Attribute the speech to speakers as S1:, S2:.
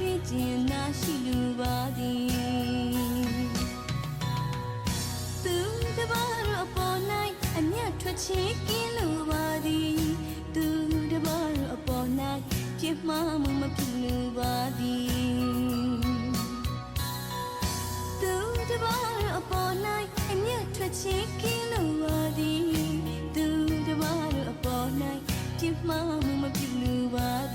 S1: တွေ့ကျင်နာရှိလူပါသည်သူတပါတော့ပေါ်၌အမျက်ထွက်ချင်ကင်းလူပါသည်သူတပါတော့အပေါ်၌ပြစ်မှားမှုမဖြစ်လူပါသည်သူတပါတော့အပေါ်၌အမျက်ထွက်ချင်ကင်းလူပါသည်သူတပါတော့အပေါ်၌ပြစ်မှားမှုမဖြစ်လူပါသည်